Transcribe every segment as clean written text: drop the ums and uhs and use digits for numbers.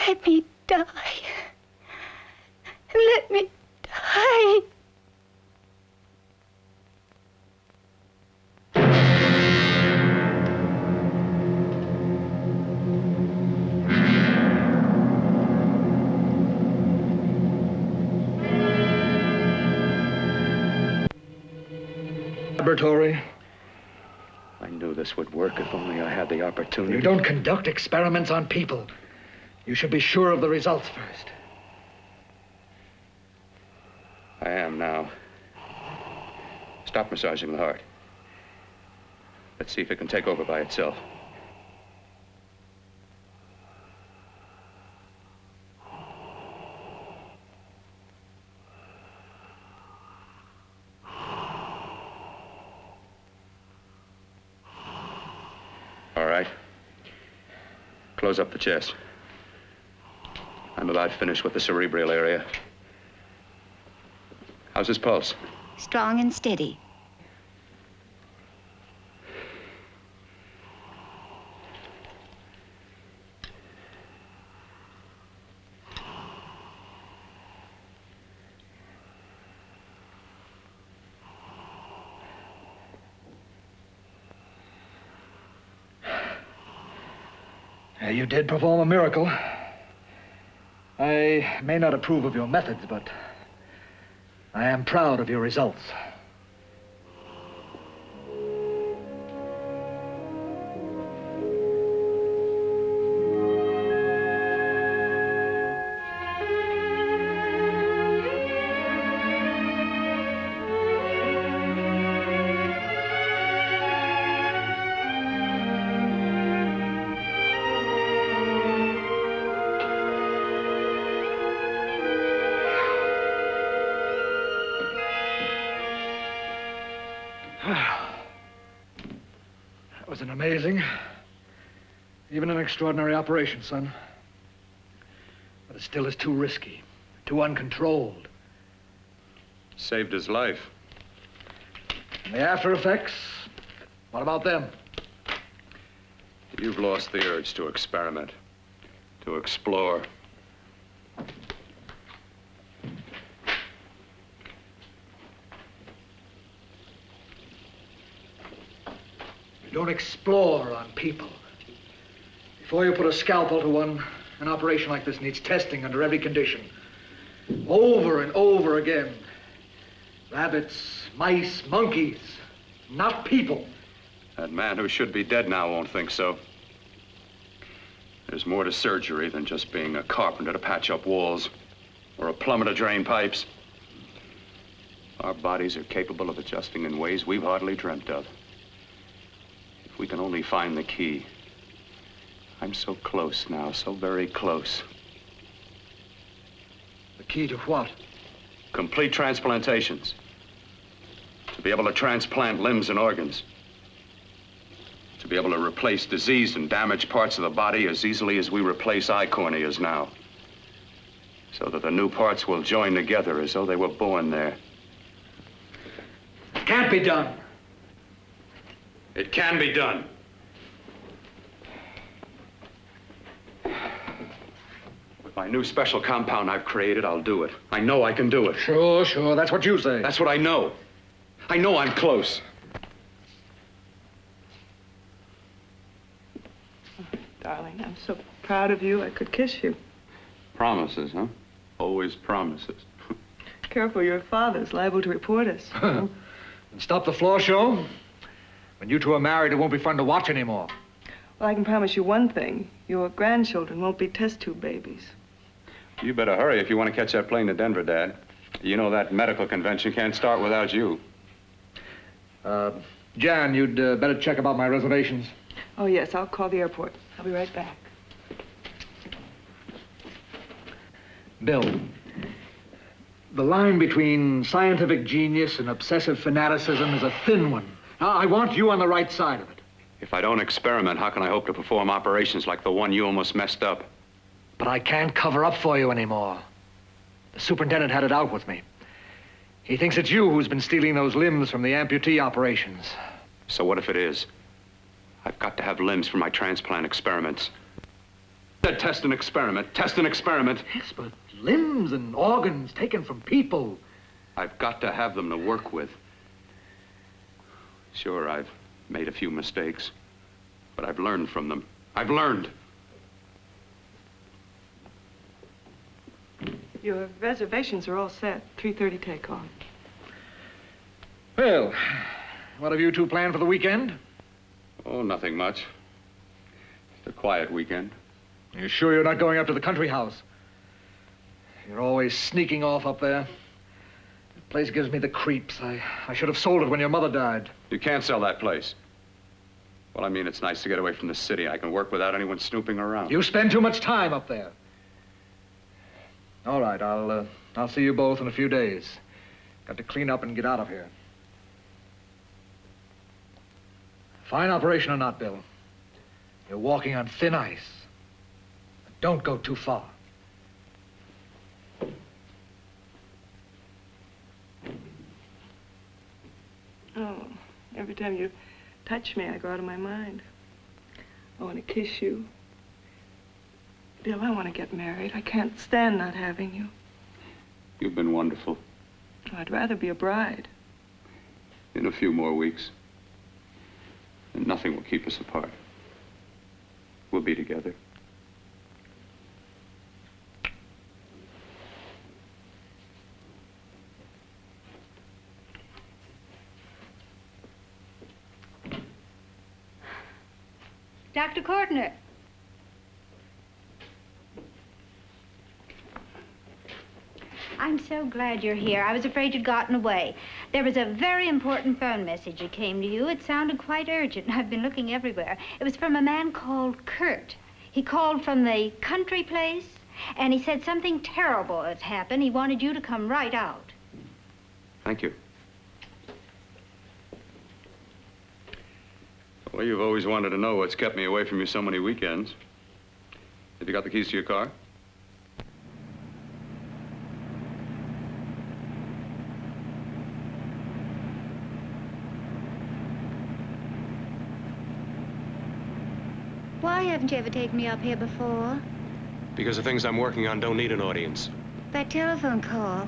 Let me die. Let me die. Laboratory. I knew this would work if only I had the opportunity. You don't conduct experiments on people. You should be sure of the results first. I am now. Stop massaging the heart. Let's see if it can take over by itself. All right. Close up the chest. I'm about finished with the cerebral area. How's his pulse? Strong and steady. You did perform a miracle. I may not approve of your methods, but I am proud of your results. That was an amazing, even an extraordinary operation, son. But it still is too risky, too uncontrolled. Saved his life. And the after effects, what about them? You've lost the urge to experiment, to explore. You don't explore on people. Before you put a scalpel to one, an operation like this needs testing under every condition. Over and over again. Rabbits, mice, monkeys, not people. That man who should be dead now won't think so. There's more to surgery than just being a carpenter to patch up walls or a plumber to drain pipes. Our bodies are capable of adjusting in ways we've hardly dreamt of. If we can only find the key. I'm so close now, so very close. The key to what? Complete transplantations. To be able to transplant limbs and organs. To be able to replace diseased and damaged parts of the body as easily as we replace eye corneas now. So that the new parts will join together as though they were born there. It can't be done. It can be done. With my new special compound I've created, I'll do it. I know I can do it. Sure, sure. That's what you say. That's what I know. I know I'm close. Darling, I'm so proud of you, I could kiss you. Promises, huh? Always promises. Careful, your father's liable to report us. And stop the floor show? When you two are married, it won't be fun to watch anymore. Well, I can promise you one thing. Your grandchildren won't be test tube babies. You better hurry if you want to catch that plane to Denver, Dad. You know that medical convention can't start without you. Jan, you'd better check about my reservations. Oh, yes, I'll call the airport. I'll be right back. Bill, the line between scientific genius and obsessive fanaticism is a thin one. Now, I want you on the right side of it. If I don't experiment, how can I hope to perform operations like the one you almost messed up? But I can't cover up for you anymore. The superintendent had it out with me. He thinks it's you who's been stealing those limbs from the amputee operations. So what if it is? I've got to have limbs for my transplant experiments. said test and experiment. Test and experiment. Yes, but limbs and organs taken from people. I've got to have them to work with. Sure, I've made a few mistakes, but I've learned from them. I've learned. Your reservations are all set. 3:30 takeoff. Well, what have you two planned for the weekend? Oh, nothing much. Just a quiet weekend. Are you sure you're not going up to the country house? You're always sneaking off up there. The place gives me the creeps. I should have sold it when your mother died. You can't sell that place. Well, I mean, it's nice to get away from the city. I can work without anyone snooping around. You spend too much time up there. All right, I'll see you both in a few days. Got to clean up and get out of here. Fine operation or not, Bill. You're walking on thin ice. But don't go too far. Oh, every time you touch me, I go out of my mind. I want to kiss you. Bill, I want to get married. I can't stand not having you. You've been wonderful. I'd rather be a bride. In a few more weeks. And nothing will keep us apart. We'll be together. Dr. Courtner. I'm so glad you're here. I was afraid you'd gotten away. There was a very important phone message that came to you. It sounded quite urgent. I've been looking everywhere. It was from a man called Kurt. He called from the country place, and he said something terrible has happened. He wanted you to come right out. Thank you. Well, you've always wanted to know what's kept me away from you so many weekends. Have you got the keys to your car? Why haven't you ever taken me up here before? Because the things I'm working on don't need an audience. That telephone call,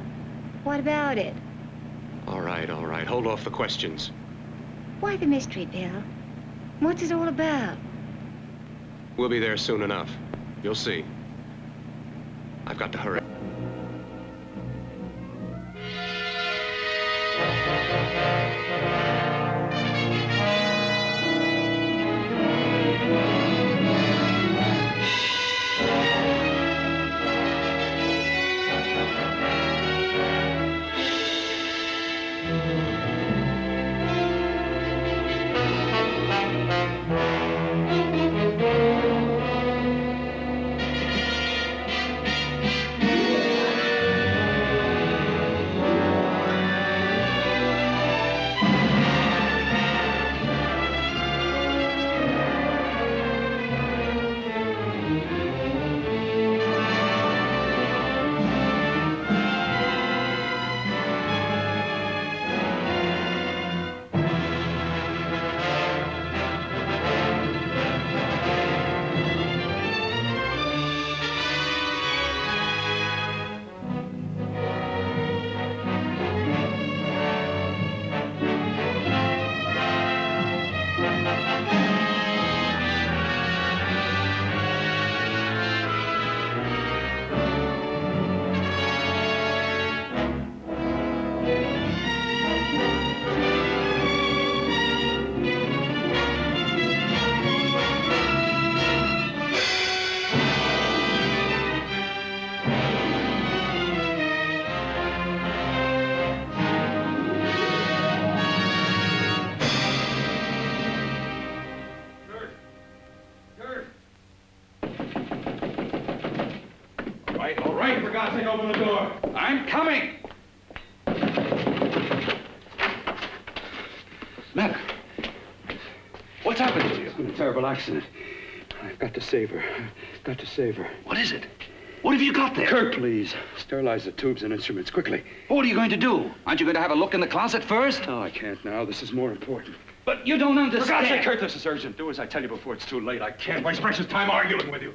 what about it? All right, all right. Hold off the questions. Why the mystery, Bill? What's it all about? We'll be there soon enough. You'll see. I've got to hurry. All right, for God's sake, open the door. I'm coming. Mac, what's happened to you? It's been a terrible accident. I've got to save her. Got to save her. What is it? What have you got there? Kurt, please. Sterilize the tubes and instruments, quickly. What are you going to do? Aren't you going to have a look in the closet first? No, I can't now. This is more important. But you don't understand. For God's sake, Kurt, this is urgent. Do as I tell you before it's too late. I can't waste precious time arguing with you.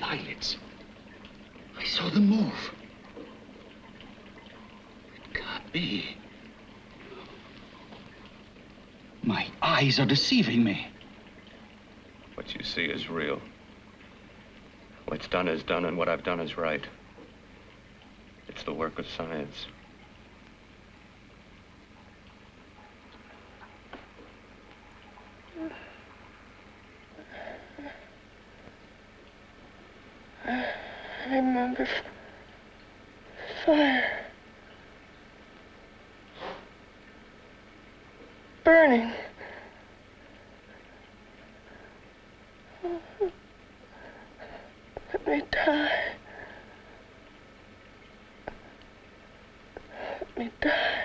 Eyelids. I saw them move. It can't be. My eyes are deceiving me. What you see is real. What's done is done, and what I've done is right. It's the work of science. I remember fire. Burning. Let me die. Let me die.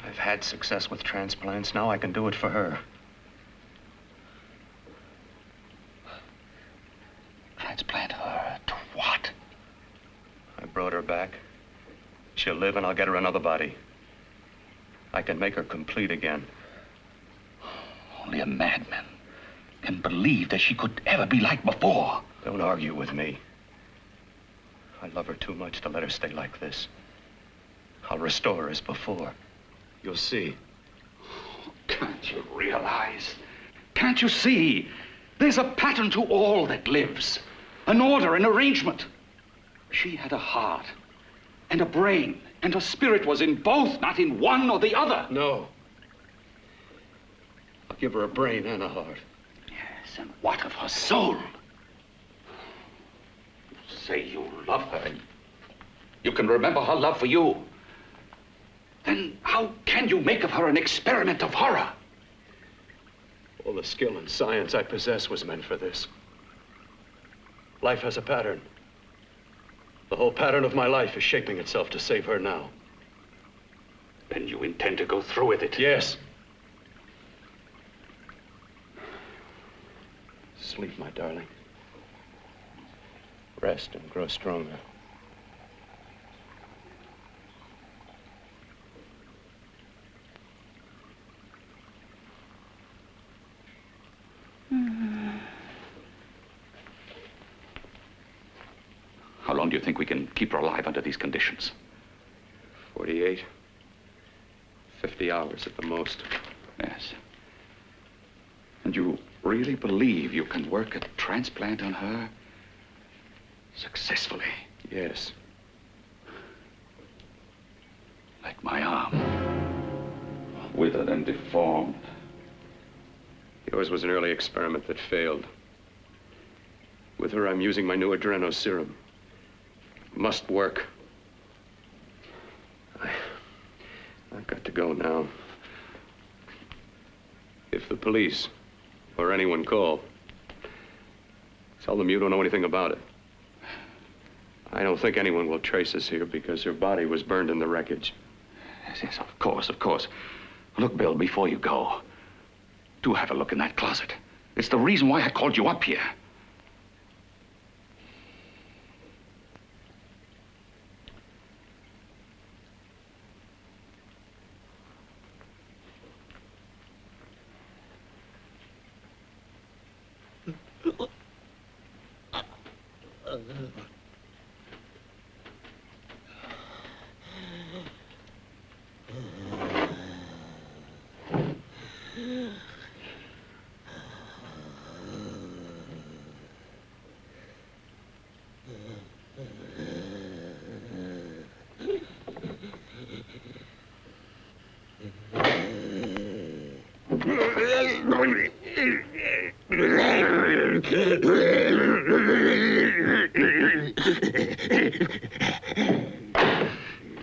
I've had success with transplants. Now I can do it for her. Transplant her to what? I brought her back. She'll live, and I'll get her another body. I can make her complete again. Only a madman can believe that she could ever be like before. Don't argue with me. I love her too much to let her stay like this. I'll restore her as before. You'll see. Can't you realize? Can't you see? There's a pattern to all that lives. An order, an arrangement. She had a heart and a brain, and her spirit was in both, not in one or the other. No. I'll give her a brain and a heart. Yes, and what of her soul? You say you love her. You can remember her love for you. Then how can you make of her an experiment of horror? All the skill and science I possess was meant for this. Life has a pattern. The whole pattern of my life is shaping itself to save her now. Then you intend to go through with it? Yes. Sleep, my darling. Rest and grow stronger. How long do you think we can keep her alive under these conditions? 48. 50 hours at the most. Yes. And you really believe you can work a transplant on her successfully? Yes. Like my arm, withered and deformed. The Yours was an early experiment that failed. With her, I'm using my new adreno serum. Must work. I've got to go now. If the police or anyone call, tell them you don't know anything about it. I don't think anyone will trace us here because her body was burned in the wreckage. Yes, of course, of course. Look, Bill, before you go, do have a look in that closet. It's the reason why I called you up here.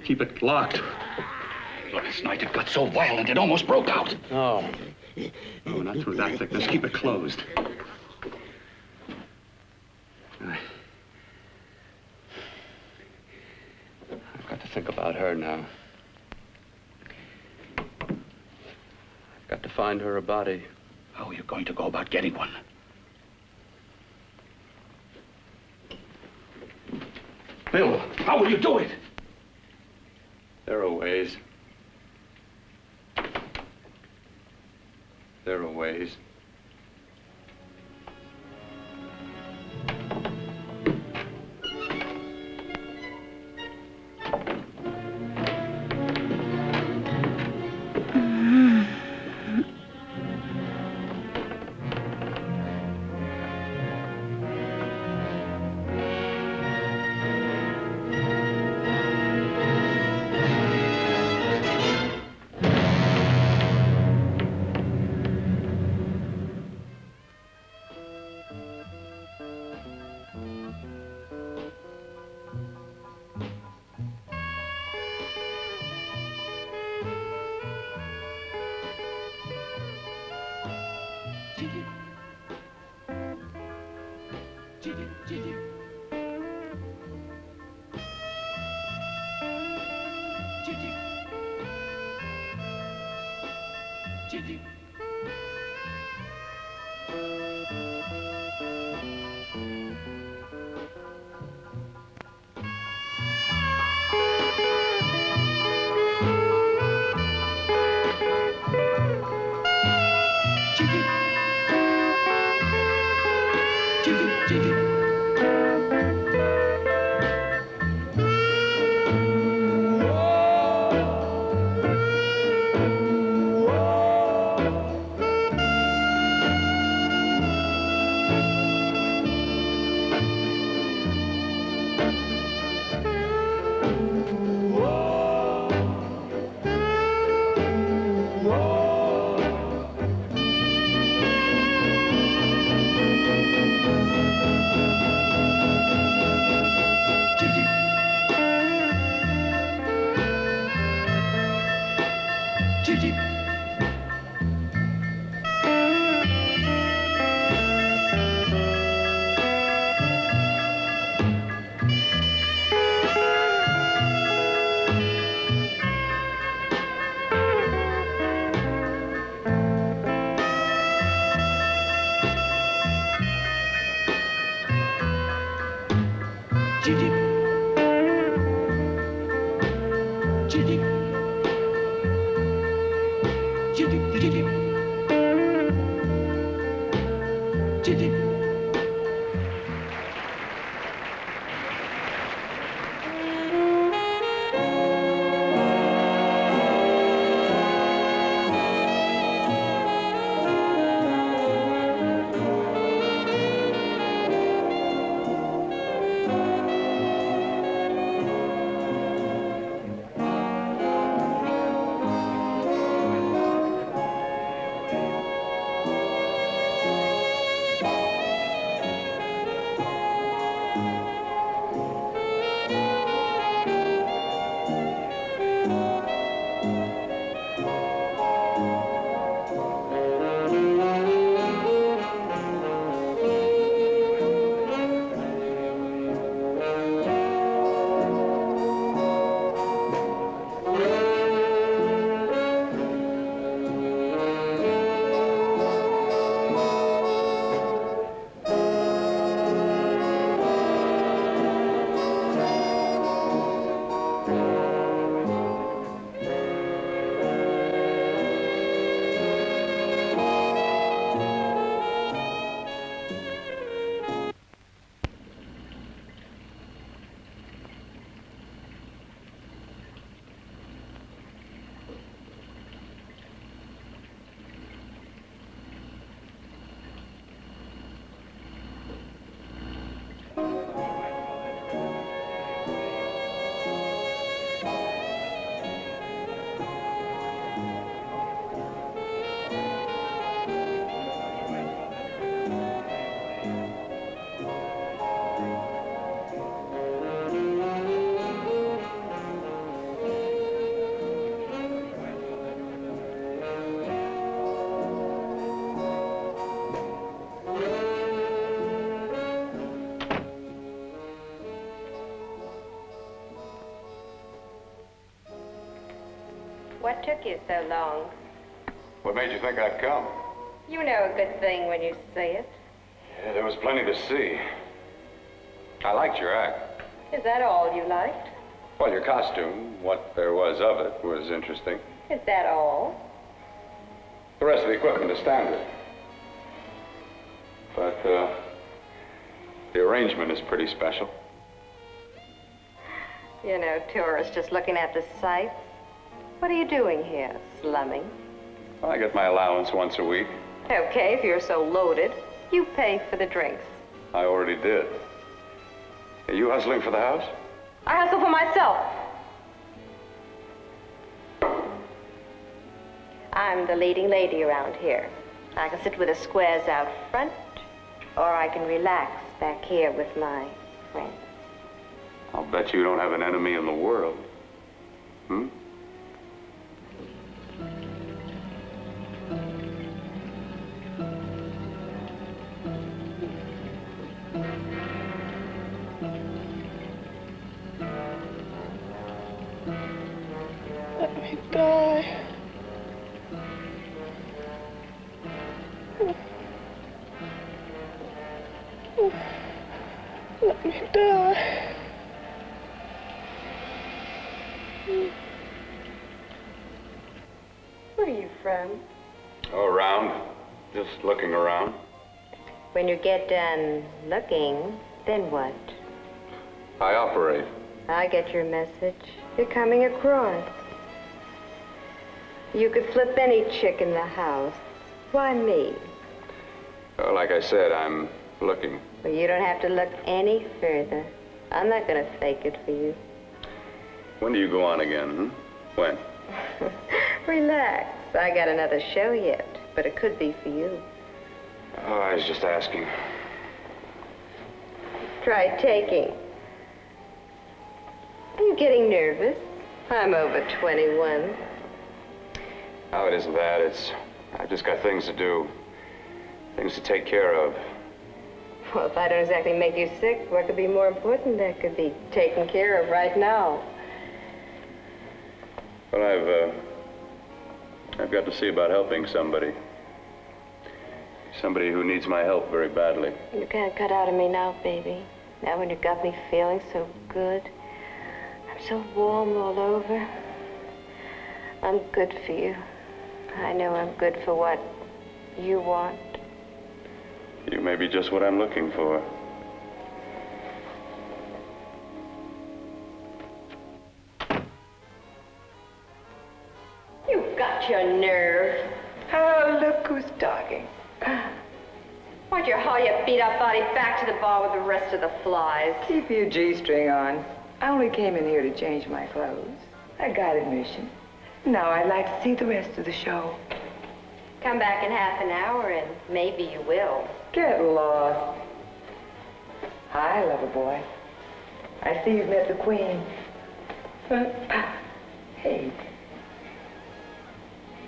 Keep it locked. Last night it got so violent it almost broke out. Oh. Oh, not through that thickness. Keep it closed. I've got to think about her now. I've got to find her a body. How are you going to go about getting one? Bill, how will you do it? There are ways. There are ways. What took you so long? What made you think I'd come? You know a good thing when you see it. Yeah, there was plenty to see. I liked your act. Is that all you liked? Well, your costume, what there was of it, was interesting. Is that all? The rest of the equipment is standard. But, the arrangement is pretty special. You know, tourists just looking at the sights. What are you doing here? Slumming? Well, I get my allowance once a week. Okay, if you're so loaded, you pay for the drinks. I already did. Are you hustling for the house? I hustle for myself. I'm the leading lady around here. I can sit with the squares out front, or I can relax back here with my friends. I'll bet you don't have an enemy in the world. Hmm? Let me die. Let me die. Where are you from? Oh, around. Just looking around. When you get done looking, then what? I operate. I get your message. You're coming across. You could flip any chick in the house. Why me? Well, like I said, I'm looking. Well, you don't have to look any further. I'm not going to fake it for you. When do you go on again, hmm? When? Relax. I got another show yet, but it could be for you. Oh, I was just asking. Try taking. Are you getting nervous? I'm over 21. Oh, it isn't that. It's... I've just got things to do. Things to take care of. Well, if I don't exactly make you sick, what could be more important that could be taken care of right now? Well, I've got to see about helping somebody. Somebody who needs my help very badly. You can't cut out of me now, baby. Now when you got me feeling so good. I'm so warm all over. I'm good for you. I know I'm good for what you want. You may be just what I'm looking for. You've got your nerve. Oh, look who's talking. Why'd you haul your beat-up body back to the bar with the rest of the flies? Keep your G-string on. I only came in here to change my clothes. I got admission. Now I'd like to see the rest of the show. Come back in half an hour and maybe you will. Get lost. Hi, lover boy. I see you've met the queen. Hey.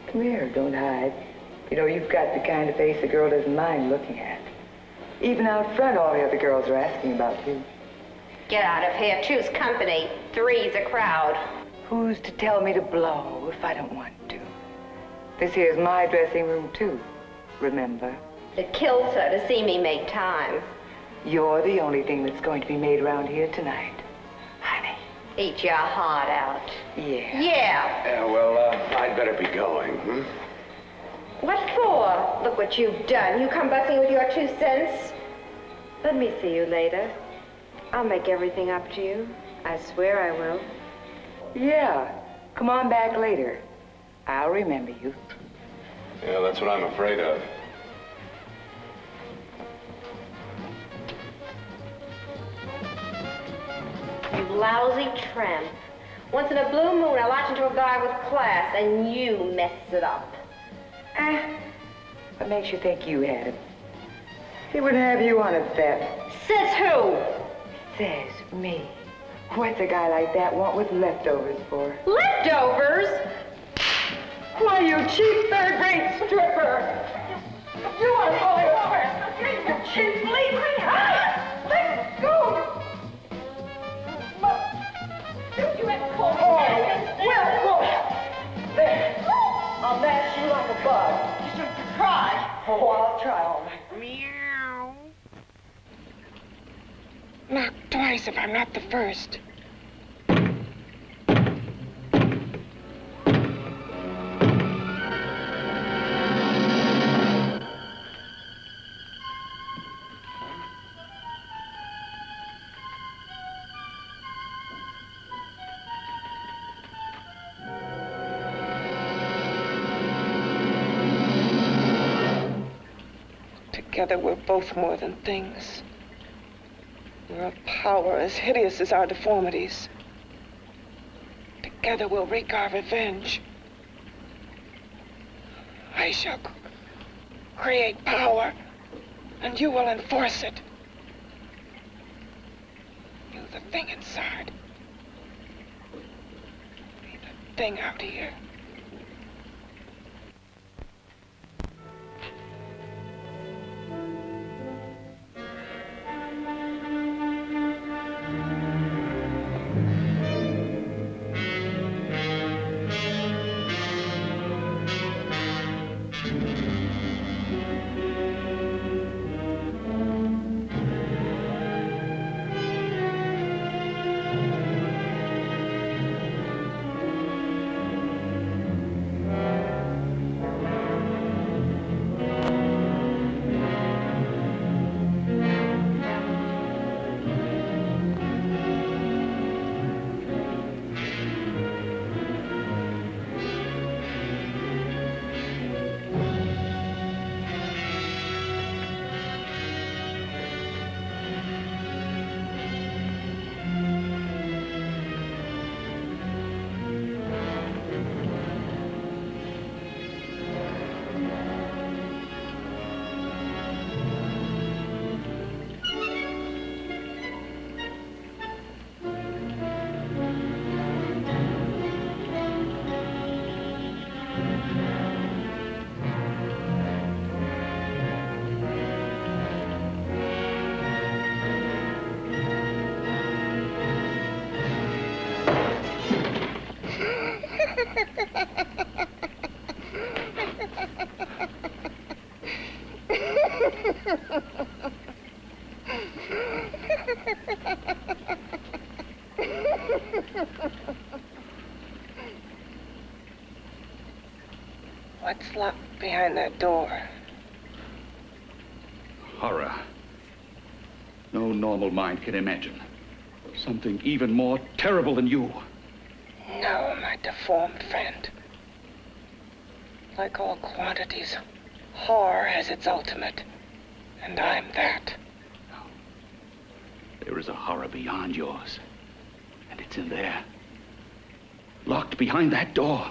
Come here, don't hide. You know, you've got the kind of face a girl doesn't mind looking at. Even out front, all the other girls are asking about you. Get out of here. Choose company. Three's a crowd. Who's to tell me to blow if I don't want to? This here's my dressing room, too. Remember? It kills her to see me make time. You're the only thing that's going to be made around here tonight. Honey. Eat your heart out. Yeah. Yeah. Yeah, well, I'd better be going, hmm? What for? Look what you've done. You come busting with your 2 cents. Let me see you later. I'll make everything up to you. I swear I will. Yeah. Come on back later. I'll remember you. Yeah, that's what I'm afraid of. You lousy tramp. Once in a blue moon, I latch into a guy with class, and you mess it up. What makes you think you had him? He wouldn't have you on a bet. Says who? Says me. What's a guy like that want with leftovers for? Leftovers? Why, you cheap third-rate stripper! You are falling over! You cheap bleeding! Let go! Don't you ever call me that! Well, there! Knock twice if I'm not the first. Together, we're both more than things. We're a power as hideous as our deformities. Together, we'll wreak our revenge. I shall create power, and you will enforce it. You, the thing inside. Be the thing out here. What's locked behind that door? Horror. No normal mind can imagine. Something even more terrible than you. No, my deformed friend. Like all quantities, horror has its ultimate. And I'm that. There is a horror beyond yours. And it's in there. Locked behind that door.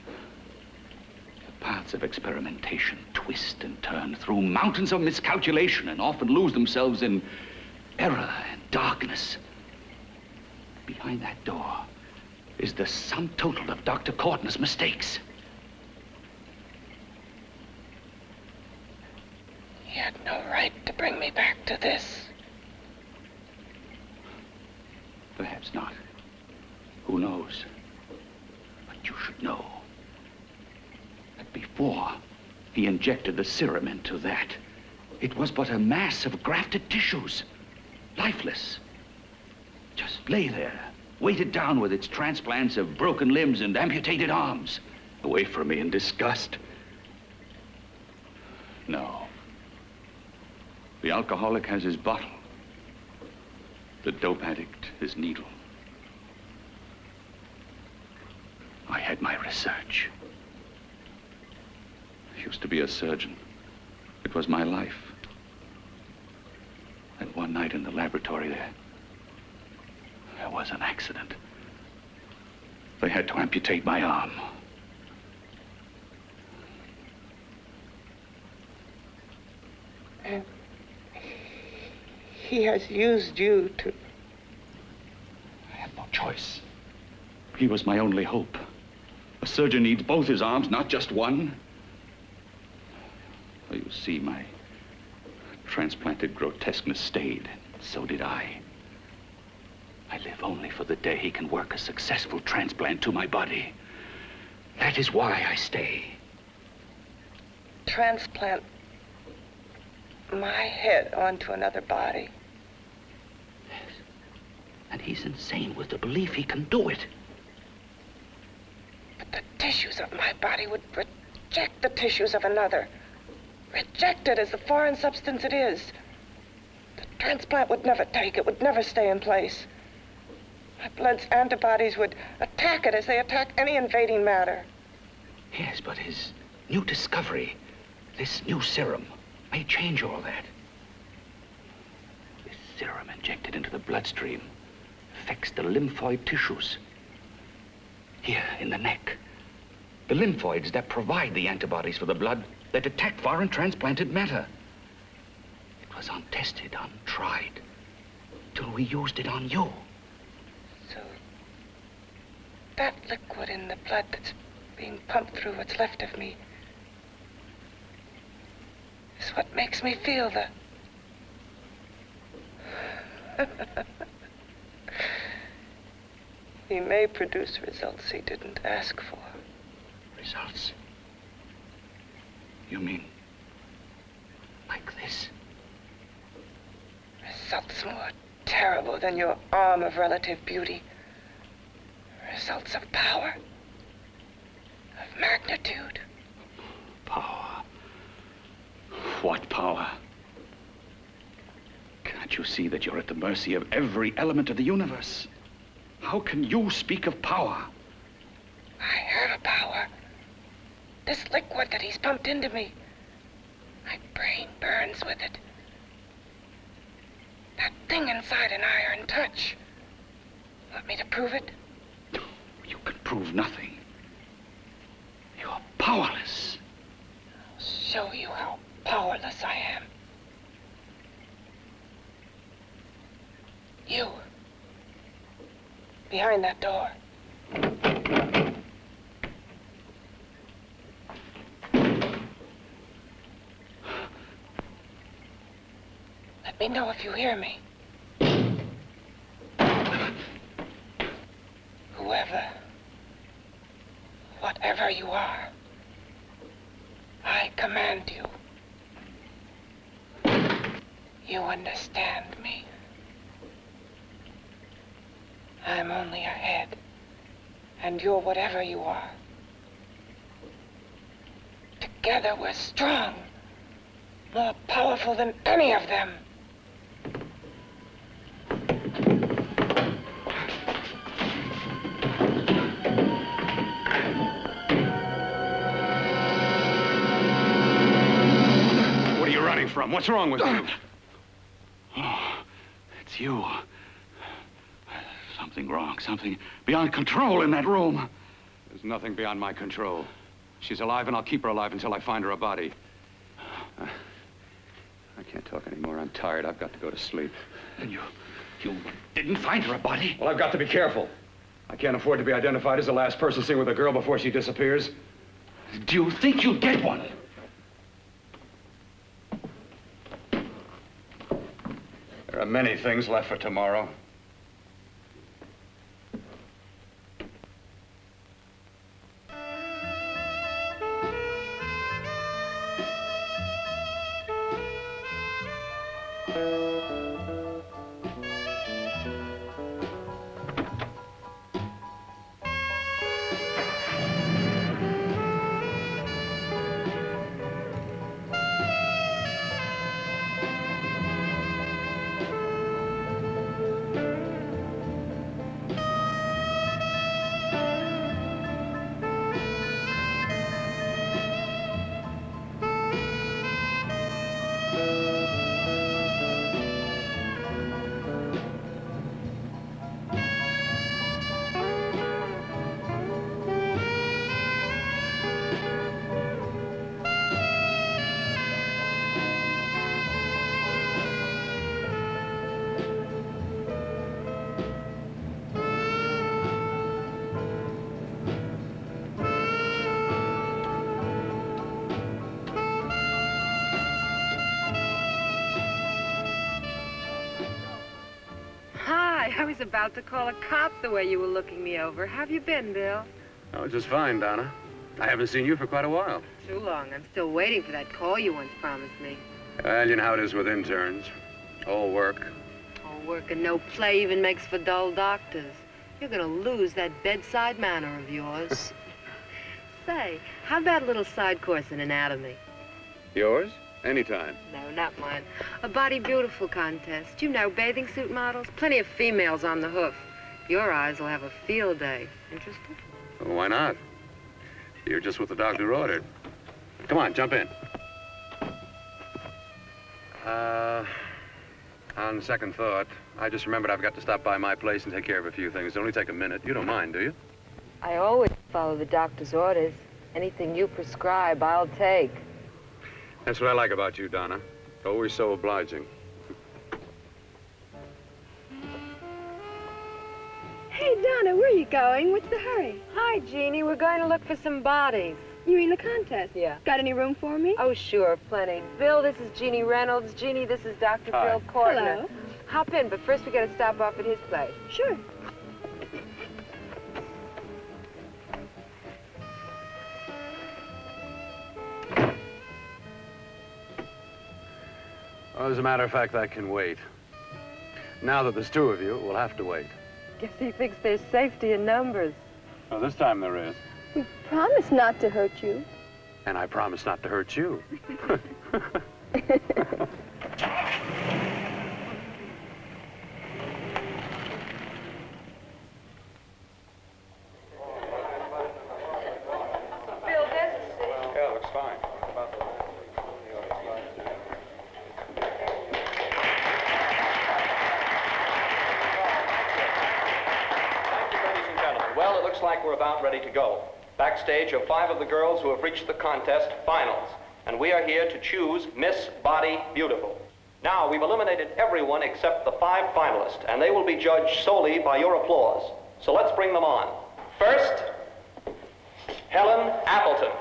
The paths of experimentation twist and turn through mountains of miscalculation and often lose themselves in error and darkness. Behind that door is the sum total of Dr. Courtney's mistakes. He had no right to bring me back to this. Perhaps not. Who knows? But you should know that before he injected the serum into that, it was but a mass of grafted tissues, lifeless. Just lay there, weighted down with its transplants of broken limbs and amputated arms. Away from me in disgust. No. The alcoholic has his bottle. The dope addict his needle. I had my research. I used to be a surgeon. It was my life. And one night in the laboratory there was an accident. They had to amputate my arm. And he has used you to... I had no choice. He was my only hope. A surgeon needs both his arms, not just one. Well, you see, my transplanted grotesqueness stayed. So did I. I live only for the day he can work a successful transplant to my body. That is why I stay. Transplant my head onto another body. And he's insane with the belief he can do it. But the tissues of my body would reject the tissues of another. Reject it as the foreign substance it is. The transplant would never take it, would never stay in place. My blood's antibodies would attack it as they attack any invading matter. Yes, but his new discovery, this new serum, may change all that. This serum injected into the bloodstream affects the lymphoid tissues. Here, in the neck. The lymphoids that provide the antibodies for the blood that attack foreign transplanted matter. It was untested, untried, till we used it on you. So, that liquid in the blood that's being pumped through what's left of me is what makes me feel the... He may produce results he didn't ask for. Results? You mean like this? Results more terrible than your arm of relative beauty. Results of power, of magnitude. Power? What power? Can't you see that you're at the mercy of every element of the universe? How can you speak of power? I have a power. This liquid that he's pumped into me. My brain burns with it. That thing inside an iron touch. Want me to prove it? You can prove nothing. You're powerless. I'll show you how powerless I am. You. Behind that door. Let me know if you hear me. Whoever, whatever you are, I command you. You understand me. I'm only a head, and you're whatever you are. Together we're strong, more powerful than any of them. What are you running from? What's wrong with you? Oh, it's you. Something wrong, something beyond control in that room. There's nothing beyond my control. She's alive, and I'll keep her alive until I find her a body. I can't talk anymore. I'm tired. I've got to go to sleep. And you didn't find her a body? Well, I've got to be careful. I can't afford to be identified as the last person seen with a girl before she disappears. Do you think you'll get one? There are many things left for tomorrow. I was about to call a cop the way you were looking me over. How have you been, Bill? Oh, just fine, Donna. I haven't seen you for quite a while. Too long. I'm still waiting for that call you once promised me. Well, you know how it is with interns. All work. Work and no play even makes for dull doctors. You're gonna lose that bedside manner of yours. Say, how about a little side course in anatomy? Yours? Anytime. No, not mine. A Body Beautiful contest. You know, bathing suit models. Plenty of females on the hoof. Your eyes will have a field day. Interested? Well, why not? You're just what the doctor ordered. Come on, jump in. On second thought, I just remembered I've got to stop by my place and take care of a few things. It'll only take a minute. You don't mind, do you? I always follow the doctor's orders. Anything you prescribe, I'll take. That's what I like about you, Donna. Always so obliging. Hey, Donna, where are you going? What's the hurry? Hi, Jeannie. We're going to look for some bodies. You mean the contest? Yeah. Got any room for me? Oh, sure, plenty. Bill, this is Jeannie Reynolds. Jeannie, this is Dr. Hi. Bill Cortner. Hello. Hop in, but first we got to stop off at his place. Sure. Well, as a matter of fact, I can wait. Now that there's two of you, we'll have to wait. Guess he thinks there's safety in numbers. Well, this time there is. We promised not to hurt you. And I promise not to hurt you. Bill, there's a seat. Yeah, looks fine. Well, it looks like we're about ready to go. Backstage are 5 of the girls who have reached the contest finals, and we are here to choose Miss Body Beautiful. Now, we've eliminated everyone except the 5 finalists, and they will be judged solely by your applause. So let's bring them on. First, Helen Appleton.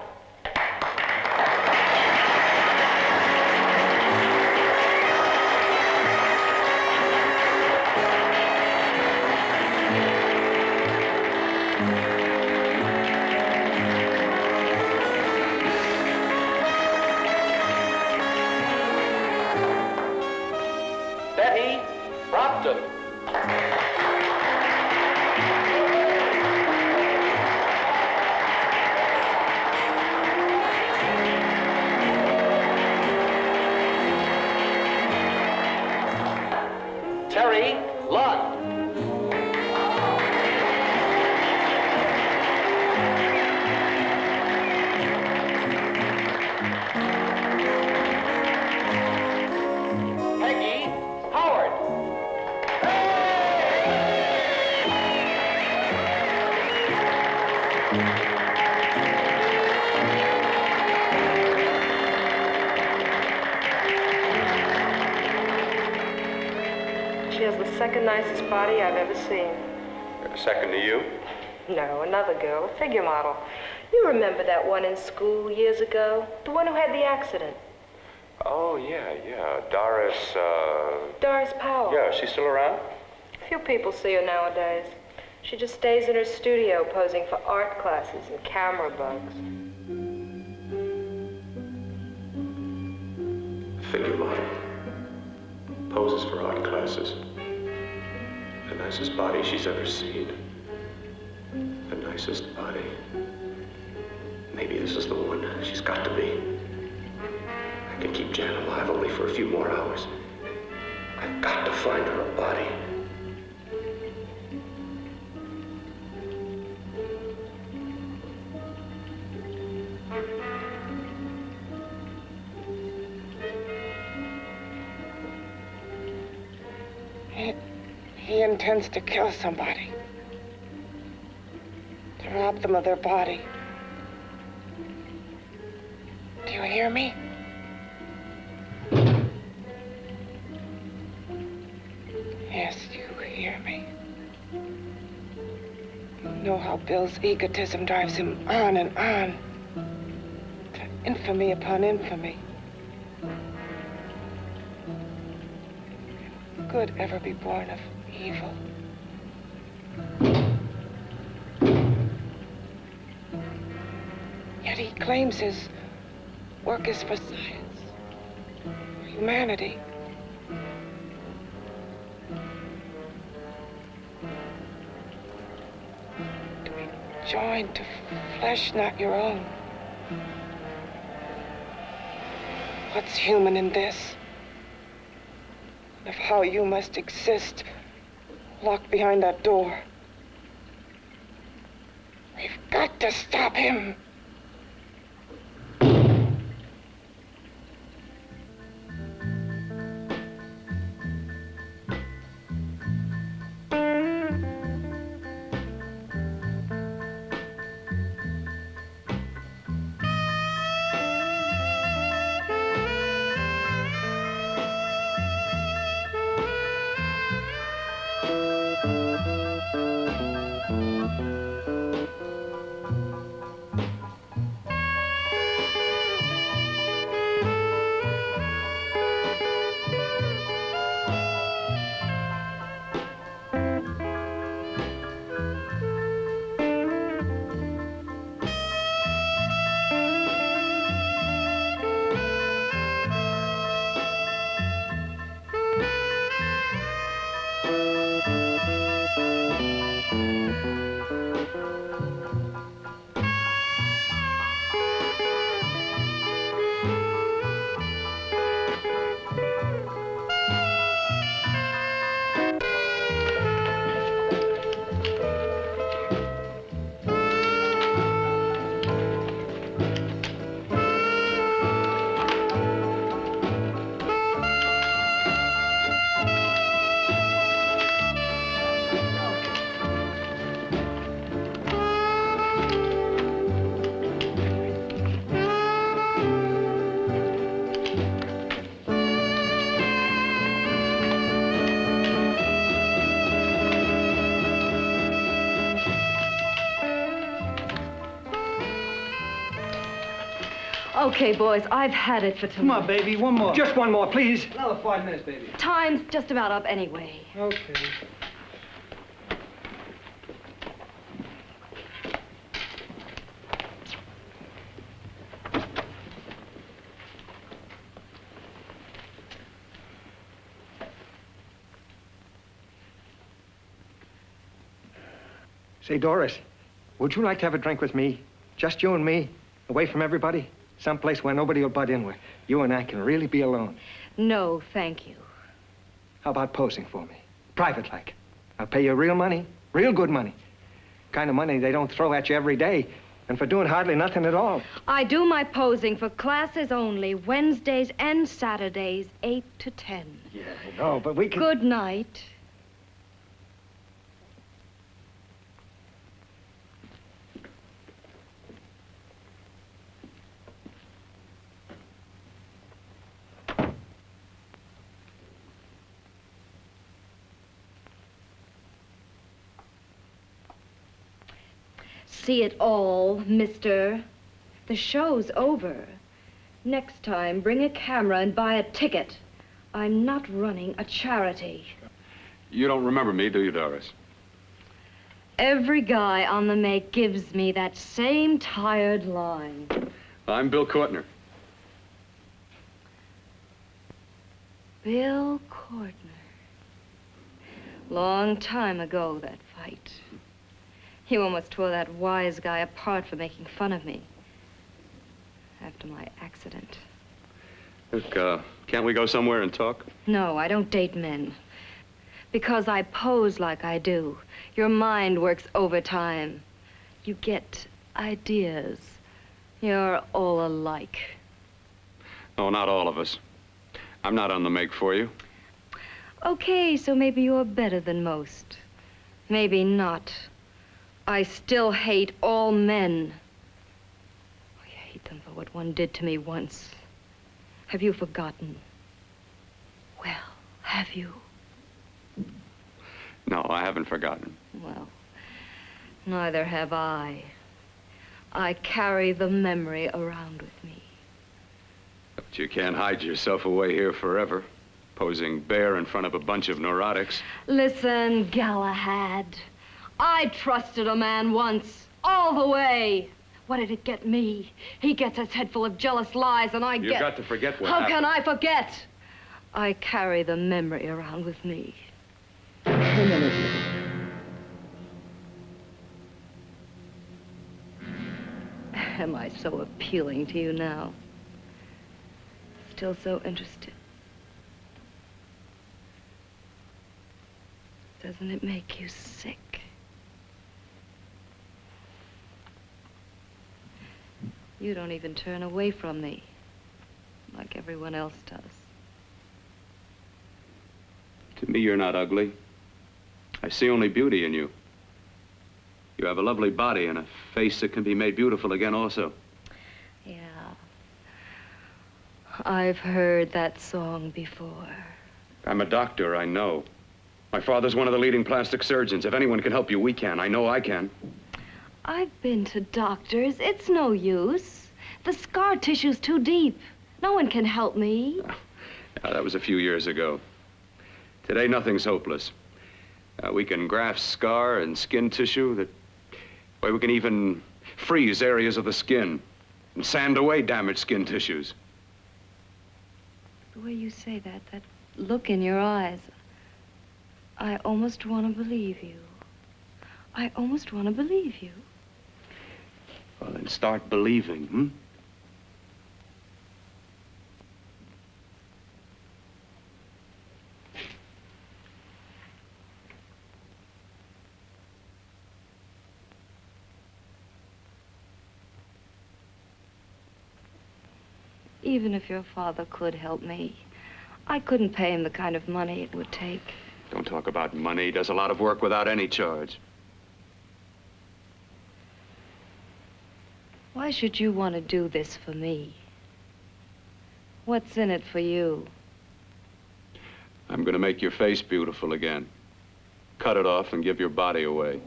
Betty Brockton. Terry Lund. Peggy Howard. She has the second nicest body I've ever seen. Second to you? No, another girl, a figure model. You remember that one in school years ago? The one who had the accident. Oh, yeah. Doris, Doris Powell. Yeah, is she still around? Few people see her nowadays. She just stays in her studio posing for art classes and camera bugs. Figure model. Poses for art classes. The nicest body she's ever seen. The nicest body. Maybe this is the one. She's got to be. I can keep Jan alive only for a few more hours. I've got to find her a body. He intends to kill somebody. To rob them of their body. Do you hear me? Yes, you hear me. You know how Bill's egotism drives him on and on. To infamy upon infamy. Can good ever be born of evil? Yet he claims his work is for science, for humanity. joined to flesh not your own. What's human in this? Of how you must exist, locked behind that door. We've got to stop him. Okay, boys, I've had it for tonight. Come on, baby, one more. Just one more, please. Another 5 minutes, baby. Time's just about up anyway. Okay. Say, Doris, would you like to have a drink with me? Just you and me, away from everybody? Someplace where nobody will butt in, where you and I can really be alone. No, thank you. How about posing for me? Private-like. I'll pay you real money, real good money. Kind of money they don't throw at you every day, and for doing hardly nothing at all. I do my posing for classes only, Wednesdays and Saturdays, 8 to 10. Yeah, I know, but we can... Good night. See it all, mister. The show's over. Next time, bring a camera and buy a ticket. I'm not running a charity. You don't remember me, do you, Doris? Every guy on the make gives me that same tired line. I'm Bill Courtner. Bill Courtner. Long time ago, that fight. You almost tore that wise guy apart for making fun of me. After my accident. Look, can't we go somewhere and talk? No, I don't date men. Because I pose like I do, your mind works overtime. You get ideas. You're all alike. Oh, not all of us. I'm not on the make for you. Okay, so maybe you're better than most. Maybe not. I still hate all men. I hate them for what one did to me once. Have you forgotten? Well, have you? No, I haven't forgotten. Well, neither have I. I carry the memory around with me. But you can't hide yourself away here forever, posing bare in front of a bunch of neurotics. Listen, Galahad. I trusted a man once, all the way. What did it get me? He gets his head full of jealous lies, and You've got to forget what happened. happened. How can I forget? I carry the memory around with me. am I so appealing to you now? Still so interested? Doesn't it make you sick? You don't even turn away from me like everyone else does. To me, you're not ugly. I see only beauty in you. You have a lovely body and a face that can be made beautiful again also. Yeah. I've heard that song before. I'm a doctor, I know. My father's one of the leading plastic surgeons. If anyone can help you, we can. I know I can. I've been to doctors. It's no use. The scar tissue's too deep. No one can help me. That was a few years ago. Today, nothing's hopeless. We can graft scar and skin tissue that... Well, we can even freeze areas of the skin and sand away damaged skin tissues. The way you say that look in your eyes, I almost want to believe you. I almost want to believe you. Well, then start believing, hmm? Even if your father could help me, I couldn't pay him the kind of money it would take. Don't talk about money. He does a lot of work without any charge. Why should you want to do this for me? What's in it for you? I'm going to make your face beautiful again. Cut it off and give your body away.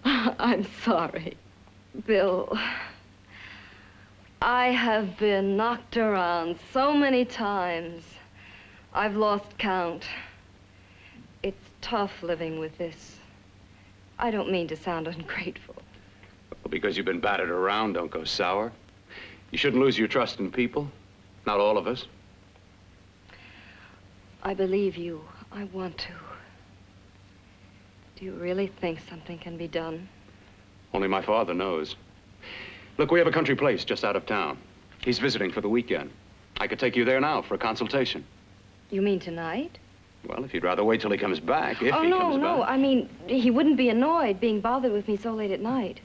I'm sorry, Bill. I have been knocked around so many times. I've lost count. It's tough living with this. I don't mean to sound ungrateful. Well, because you've been battered around, don't go sour. You shouldn't lose your trust in people. Not all of us. I believe you. I want to. Do you really think something can be done? Only my father knows. Look, we have a country place just out of town. He's visiting for the weekend. I could take you there now for a consultation. You mean tonight? Well, if you'd rather wait till he comes back, if he comes back. No. I mean, he wouldn't be annoyed being bothered with me so late at night.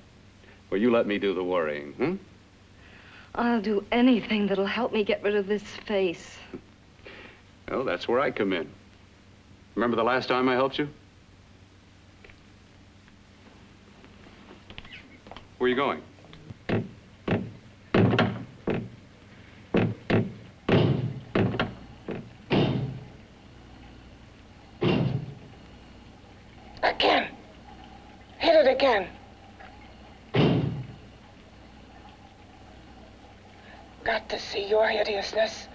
Well, you let me do the worrying, hmm? I'll do anything that'll help me get rid of this face. Well, that's where I come in. Remember the last time I helped you? Where are you going? Again. Hit it again. Got to see your hideousness.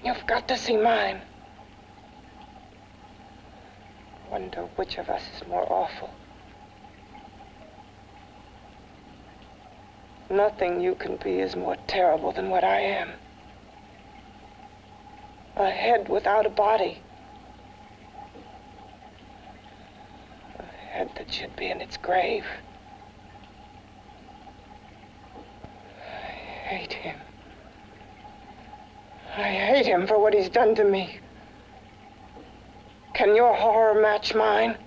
You've got to see mine. Wonder which of us is more awful. Nothing you can be is more terrible than what I am. A head without a body. A head that should be in its grave. I hate him. I hate him for what he's done to me. Can your horror match mine?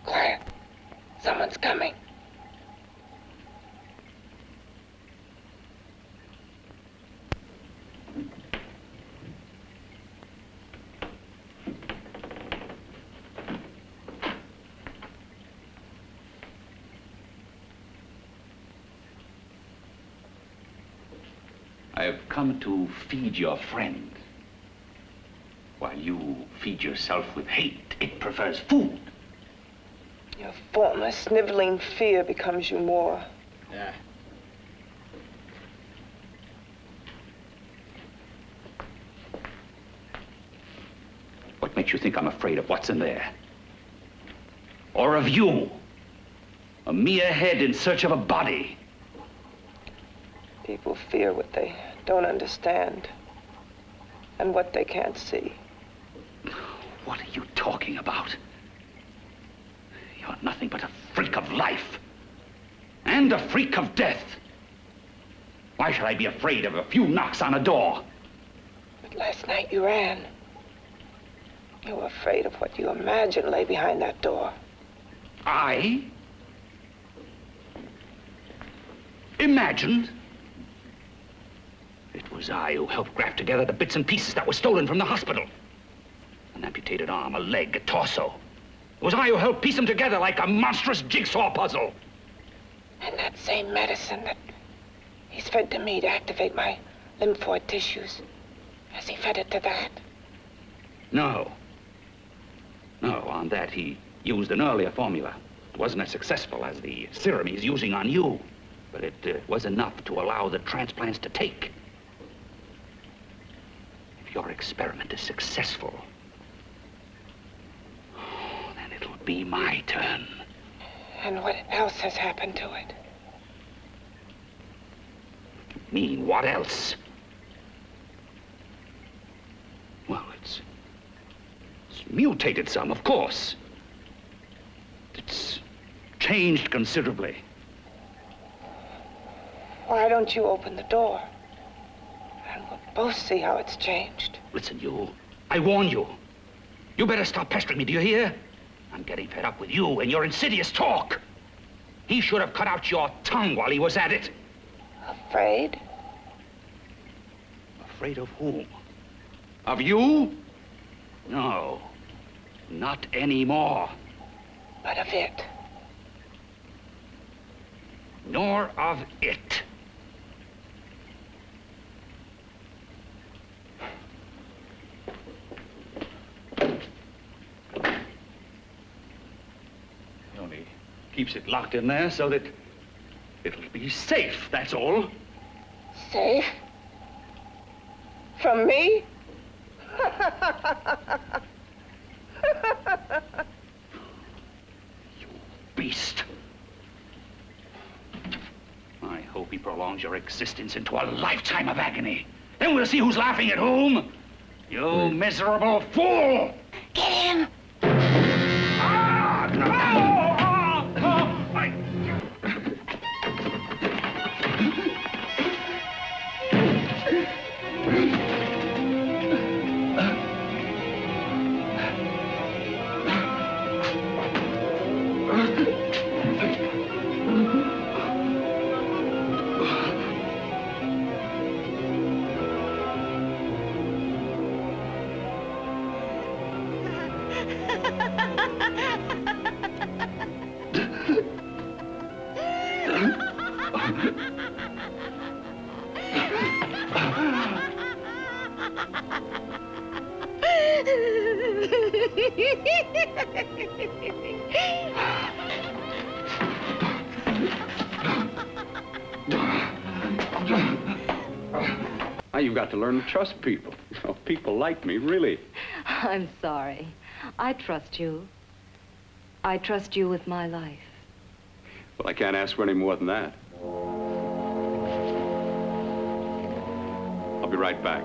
Quiet. Someone's coming. I have come to feed your friend. While you feed yourself with hate, it prefers food. Your former sniveling fear becomes you more. Yeah. What makes you think I'm afraid of what's in there? Or of you? A mere head in search of a body. People fear what they don't understand and what they can't see. What are you talking about? You're nothing but a freak of life. And a freak of death. Why should I be afraid of a few knocks on a door? But last night you ran. You were afraid of what you imagined lay behind that door. I? Imagined? It was I who helped graft together the bits and pieces that were stolen from the hospital. An amputated arm, a leg, a torso. It was I who helped piece them together like a monstrous jigsaw puzzle. And that same medicine that he's fed to me to activate my lymphoid tissues, has he fed it to that? No. No, on that he used an earlier formula. It wasn't as successful as the serum he's using on you, but it was enough to allow the transplants to take. If your experiment is successful, then it'll be my turn. And what else has happened to it? Mean what else? Well, it's mutated some, of course. It's changed considerably. Why don't you open the door? And we'll both see how it's changed. Listen, you. I warn you. You better stop pestering me, do you hear? I'm getting fed up with you and your insidious talk. He should have cut out your tongue while he was at it. Afraid? Afraid of whom? Of you? No. Not anymore. But of it. Nor of it. He only keeps it locked in there so that it'll be safe, that's all. Safe? From me? You beast. I hope he prolongs your existence into a lifetime of agony. Then we'll see who's laughing at whom. You miserable fool! Get him! Ah, no! Now you've got to learn to trust people. You know, people like me, really. I'm sorry. I trust you. I trust you with my life. Well, I can't ask for any more than that. I'll be right back.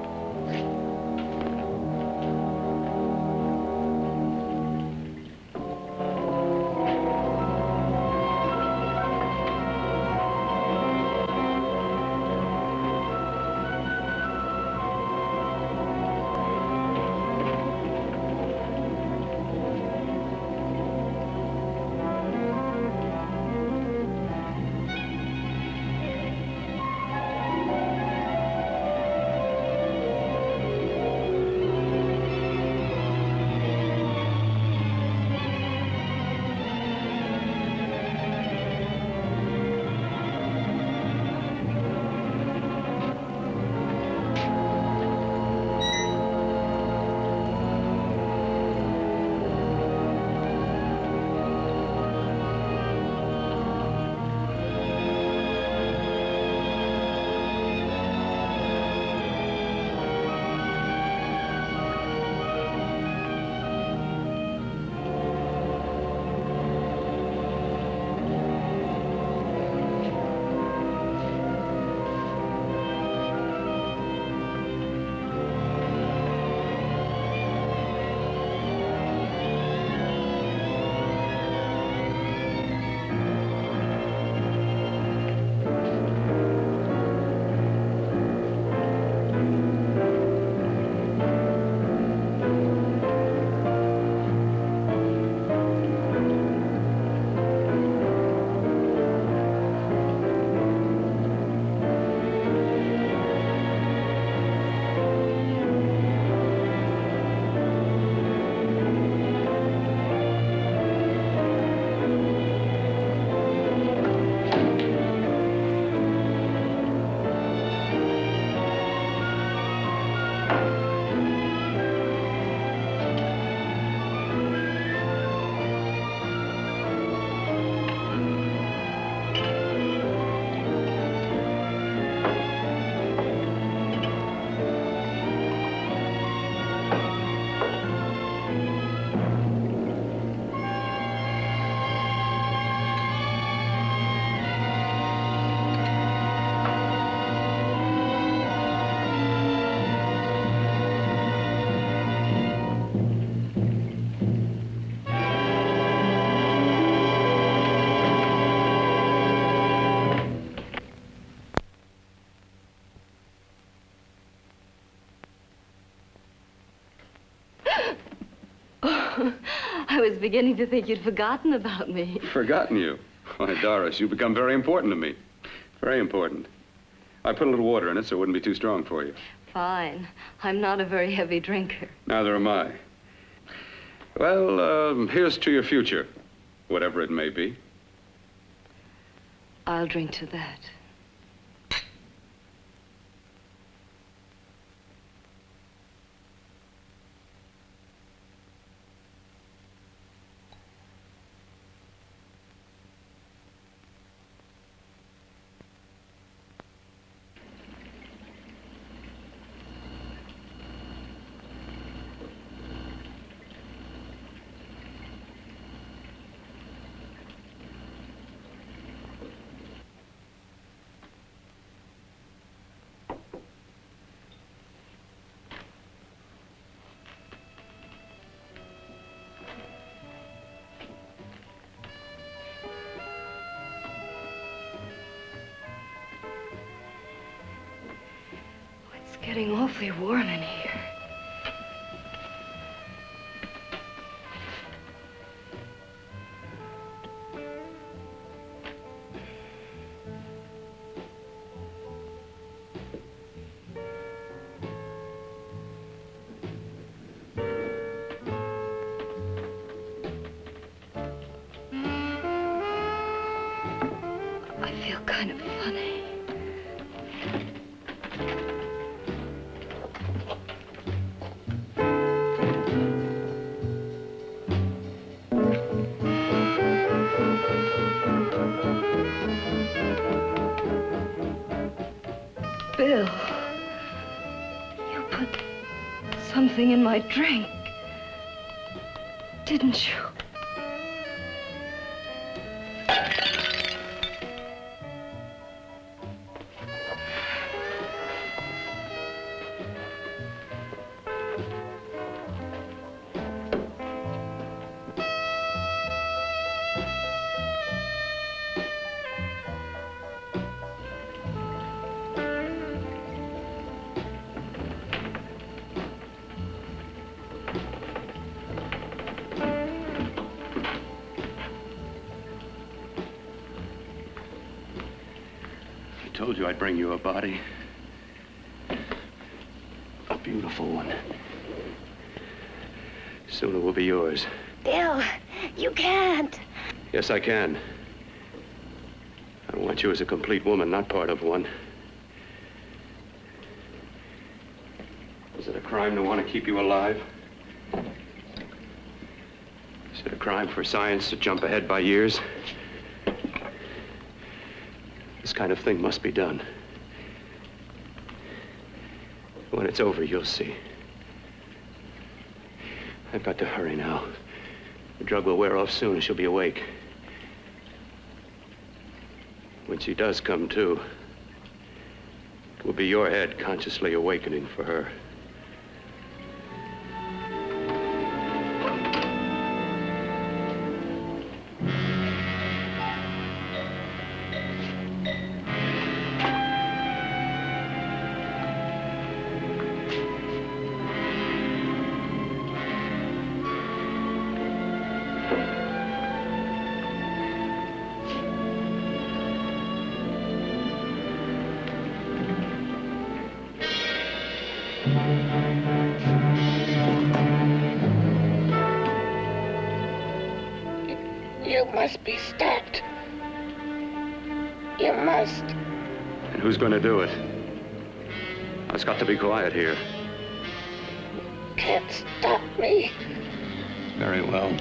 I was beginning to think you'd forgotten about me. Forgotten you? Why, Doris, you've become very important to me. Very important. I put a little water in it so it wouldn't be too strong for you. Fine. I'm not a very heavy drinker. Neither am I. Well, here's to your future, whatever it may be. I'll drink to that. It's getting awfully warm in here. I feel kind of funny. Bill, you put something in my drink, didn't you? I told you I'd bring you a body. A beautiful one. Soon it will be yours. Bill, you can't. Yes, I can. I want you as a complete woman, not part of one. Is it a crime to want to keep you alive? Is it a crime for science to jump ahead by years? This kind of thing must be done. When it's over, you'll see. I've got to hurry now. The drug will wear off soon and she'll be awake. When she does come to, it will be your head consciously awakening for her. You must be stopped. You must. And who's going to do it? It's got to be quiet here. Can't stop me. Very well.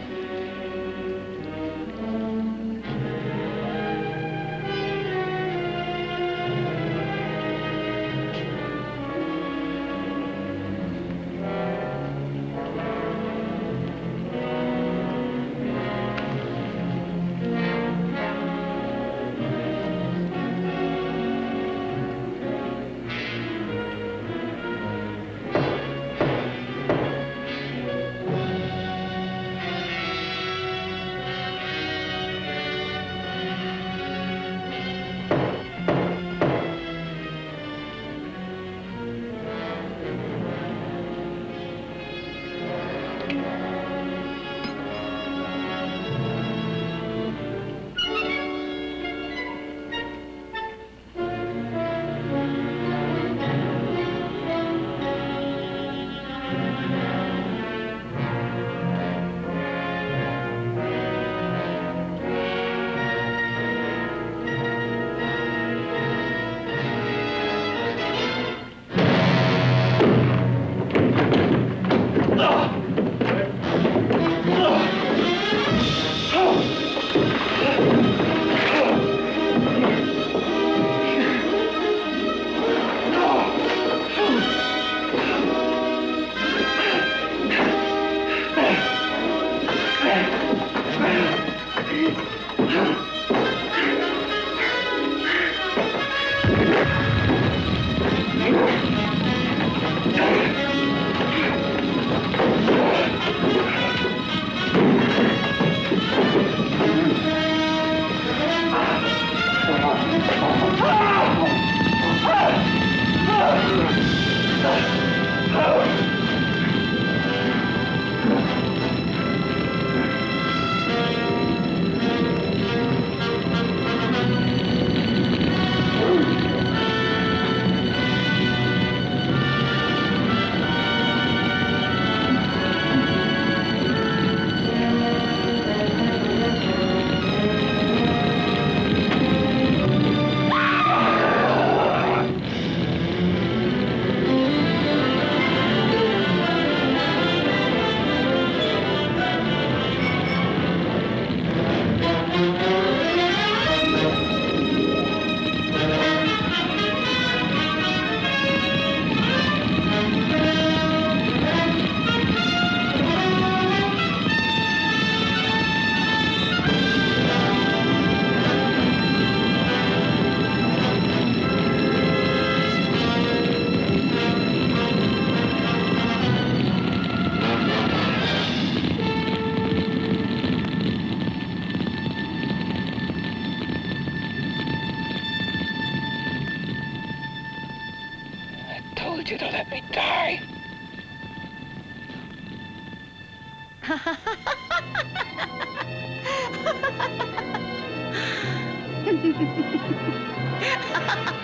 want you to let me die. Ha ha ha ha!